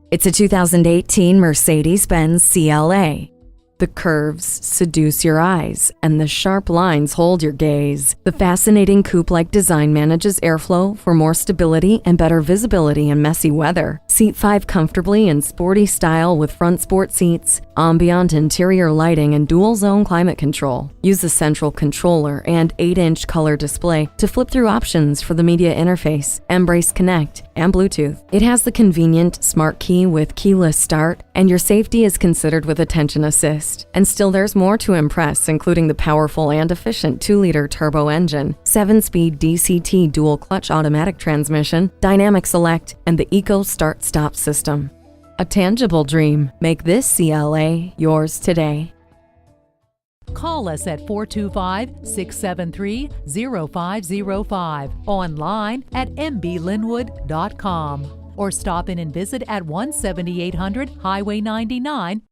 It's a 2018 Mercedes-Benz CLA. The curves seduce your eyes, and the sharp lines hold your gaze. The fascinating coupe-like design manages airflow for more stability and better visibility in messy weather. Seat 5 comfortably in sporty style with front sport seats, ambient interior lighting, and dual-zone climate control. Use the central controller and 8-inch color display to flip through options for the media interface, Embrace Connect, and Bluetooth. It has the convenient smart key with keyless start, and your safety is considered with attention assist. And still there's more to impress, including the powerful and efficient 2-liter turbo engine, 7-speed DCT dual-clutch automatic transmission, dynamic select, and the Eco Start-Stop system. A tangible dream. Make this CLA yours today. Call us at 425-673-0505, online at mblynnwood.com, or stop in and visit at 17800 Highway 99,